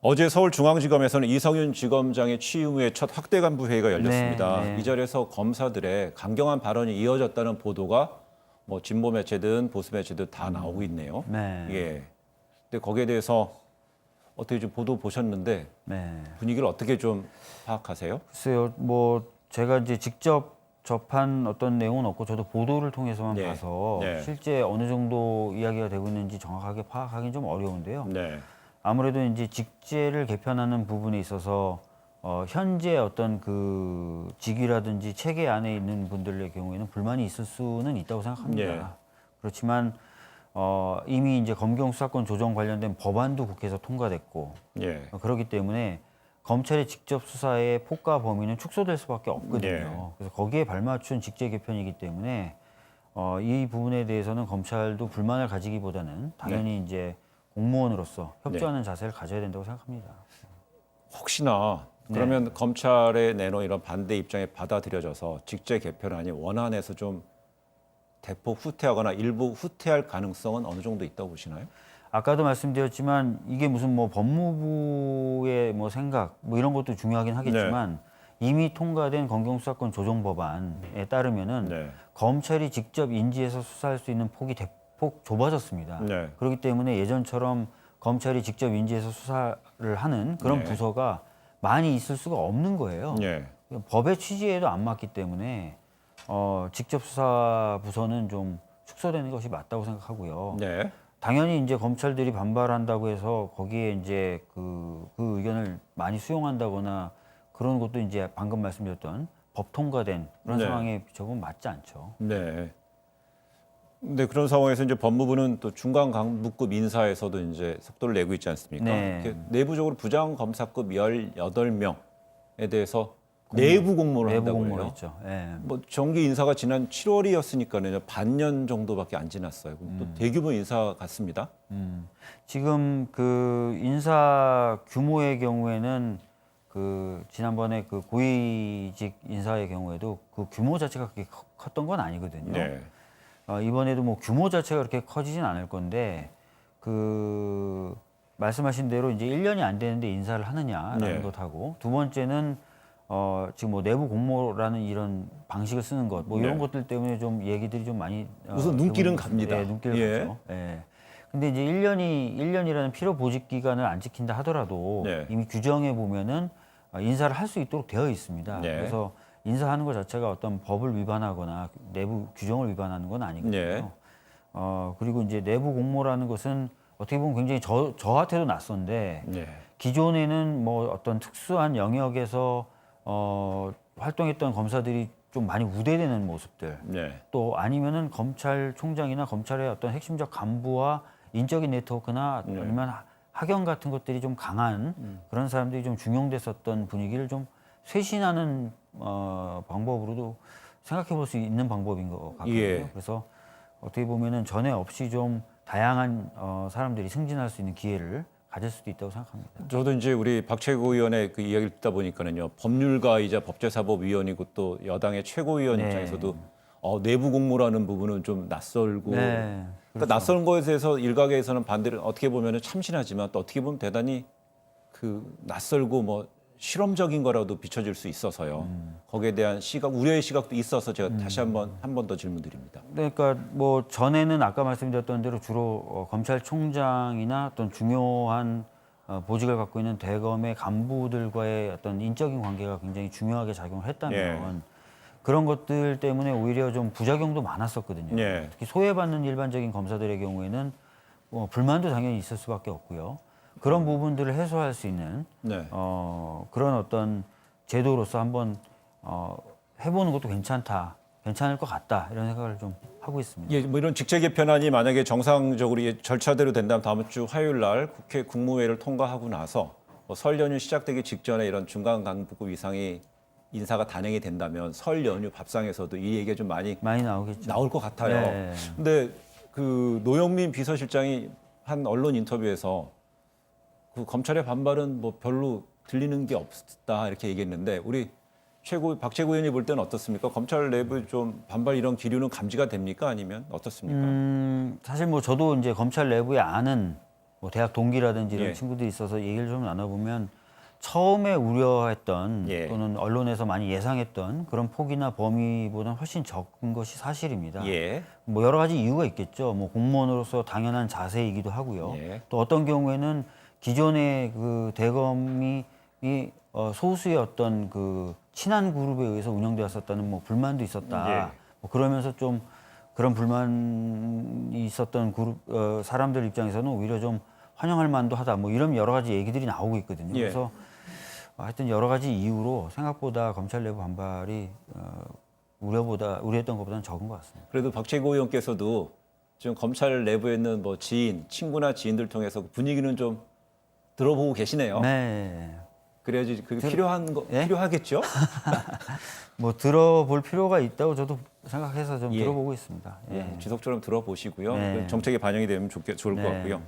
어제 서울중앙지검에서는 이성윤 지검장의 취임 후에 첫 확대 간부 회의가 열렸습니다. 네. 이 자리에서 검사들의 강경한 발언이 이어졌다는 보도가 뭐 진보 매체든 보수 매체든 다 나오고 있네요. 네. 예. 근데 거기에 대해서 어떻게 좀 보도 보셨는데 네. 분위기를 어떻게 좀 파악하세요? 글쎄요, 뭐 제가 이제 직접 접한 어떤 내용은 없고 저도 보도를 통해서만 네. 봐서 네. 실제 어느 정도 이야기가 되고 있는지 정확하게 파악하기는 좀 어려운데요. 네. 아무래도 이제 직제를 개편하는 부분에 있어서 현재 어떤 그 직위라든지 체계 안에 있는 분들의 경우에는 불만이 있을 수는 있다고 생각합니다. 예. 그렇지만 이미 이제 검경 수사권 조정 관련된 법안도 국회에서 통과됐고 예. 그렇기 때문에 검찰의 직접 수사의 폭과 범위는 축소될 수밖에 없거든요. 예. 그래서 거기에 발맞춘 직제 개편이기 때문에 이 부분에 대해서는 검찰도 불만을 가지기보다는 당연히 이제 공무원으로서 협조하는 자세를 가져야 된다고 생각합니다. 혹시나 그러면 검찰에 내놓은 이런 반대 입장에 받아들여져서 직제 개편안이 원안에서 좀 대폭 후퇴하거나 일부 후퇴할 가능성은 어느 정도 있다고 보시나요? 아까도 말씀드렸지만 이게 무슨 뭐 법무부의 뭐 생각 뭐 이런 것도 중요하긴 하겠지만 이미 통과된 검경수사권 조정 법안에 따르면은 네. 검찰이 직접 인지해서 수사할 수 있는 폭이 대폭 좁아졌습니다. 네. 그렇기 때문에 예전처럼 검찰이 직접 인지해서 수사를 하는 그런 네. 부서가 많이 있을 수가 없는 거예요. 예. 법의 취지에도 안 맞기 때문에 직접 수사 부서는 좀 축소되는 것이 맞다고 생각하고요. 네. 당연히 이제 검찰들이 반발한다고 해서 거기에 이제 그 의견을 많이 수용한다거나 그런 것도 이제 방금 말씀드렸던 법 통과된 그런 네. 상황에 비춰보면 맞지 않죠. 네. 근데 그런 상황에서 이제 법무부는 또 중간 간부급 인사에서도 이제 속도를 내고 있지 않습니까? 네. 이렇게 내부적으로 부장 검사급 18명에 대해서 내부 공모를 내부 한다고 공모를 해요. 했죠. 예. 뭐 정기 인사가 지난 7월이었으니까요. 반년 정도밖에 안 지났어요. 또 대규모 인사 같습니다. 지금 그 인사 규모의 경우에는 그 지난번에 그 고위직 인사의 경우에도 그 규모 자체가 그렇게 컸던 건 아니거든요. 네. 이번에도 뭐 규모 자체가 그렇게 커지진 않을 건데 그 말씀하신 대로 이제 1년이 안 되는데 인사를 하느냐라는 네. 것하고 두 번째는 지금 뭐 내부 공모라는 이런 방식을 쓰는 것 뭐 이런 네. 것들 때문에 좀 얘기들이 좀 많이 우선 눈길은 대부분 갑니다. 예, 눈길을 예. 가죠. 예. 근데 이제 1년이라는 필요 보직 기간을 안 지킨다 하더라도 네. 이미 규정에 보면은 인사를 할 수 있도록 되어 있습니다. 네. 그래서 인사하는 것 자체가 어떤 법을 위반하거나 내부 규정을 위반하는 건 아니거든요. 네. 그리고 이제 내부 공모라는 것은 어떻게 보면 굉장히 저한테도 낯선데 네. 기존에는 뭐 어떤 특수한 영역에서 활동했던 검사들이 좀 많이 우대되는 모습들 네. 또 아니면은 검찰총장이나 검찰의 어떤 핵심적 간부와 인적인 네트워크나 아니면 학연 같은 것들이 좀 강한 그런 사람들이 좀 중용됐었던 분위기를 좀 쇄신하는 방법으로도 생각해 볼 수 있는 방법인 것 같거든요. 예. 그래서 어떻게 보면은 전에 없이 좀 다양한 사람들이 승진할 수 있는 기회를 가질 수도 있다고 생각합니다. 저도 이제 우리 박채구 의원의 그 이야기를 듣다 보니까는요. 법률가이자 법제사법위원이고 또 여당의 최고위원 네. 입장에서도 내부 공모라는 부분은 좀 낯설고 네, 그러니까 낯선 것에 대해서 일각에서는 반대를 어떻게 보면 참신하지만 또 어떻게 보면 대단히 그 낯설고 뭐 실험적인 거라도 비춰질 수 있어서요. 거기에 대한 시각, 우려의 시각도 있어서 제가 다시 한 번 더 질문드립니다. 그러니까 뭐 전에는 아까 말씀드렸던 대로 주로 검찰총장이나 어떤 중요한 보직을 갖고 있는 대검의 간부들과의 어떤 인적인 관계가 굉장히 중요하게 작용을 했다면 그런 것들 때문에 오히려 좀 부작용도 많았었거든요. 예. 특히 소외받는 일반적인 검사들의 경우에는 뭐 불만도 당연히 있을 수밖에 없고요. 그런 부분들을 해소할 수 있는 네. 그런 어떤 제도로서 한번 해보는 것도 괜찮을 것 같다 이런 생각을 좀 하고 있습니다. 예, 뭐 이런 직제 개편안이 만약에 정상적으로 절차대로 된다면 다음 주 화요일 날 국회 국무회의를 통과하고 나서 뭐 설 연휴 시작되기 직전에 이런 중간 간부급 이상이 인사가 단행이 된다면 설 연휴 밥상에서도 이 얘기가 좀 많이 나오겠죠. 나올 것 같아요. 네. 근데 그 노영민 비서실장이 한 언론 인터뷰에서 그 검찰의 반발은 뭐 별로 들리는 게 없다 이렇게 얘기했는데 우리 박채구 의원이 볼 때는 어떻습니까? 검찰 내부 좀 반발 이런 기류는 감지가 됩니까? 아니면 어떻습니까? 사실 뭐 저도 이제 검찰 내부에 아는 뭐 대학 동기라든지 이런 예. 친구들이 있어서 얘기를 좀 나눠보면 처음에 우려했던 예. 또는 언론에서 많이 예상했던 그런 폭이나 범위보다는 훨씬 적은 것이 사실입니다. 예. 뭐 여러 가지 이유가 있겠죠. 뭐 공무원으로서 당연한 자세이기도 하고요. 예. 또 어떤 경우에는 기존의 그 대검이 소수의 어떤 그 친한 그룹에 의해서 운영되었었다는 뭐 불만도 있었다. 예. 뭐 그러면서 좀 그런 불만이 있었던 그룹 사람들 입장에서는 오히려 좀 환영할 만도 하다. 뭐 이런 여러 가지 얘기들이 나오고 있거든요. 예. 그래서 하여튼 여러 가지 이유로 생각보다 검찰 내부 반발이 우려했던 것보다는 적은 것 같습니다. 그래도 박채고 의원께서도 지금 검찰 내부에 있는 뭐 지인, 친구나 지인들 통해서 분위기는 좀 들어보고 계시네요. 네. 그래야지 그게 필요한 거 예? 필요하겠죠? 뭐 들어볼 필요가 있다고 저도 생각해서 좀 예. 들어보고 있습니다. 예. 지속적으로 들어보시고요. 네. 정책에 반영이 되면 좋을 것 네. 같고요.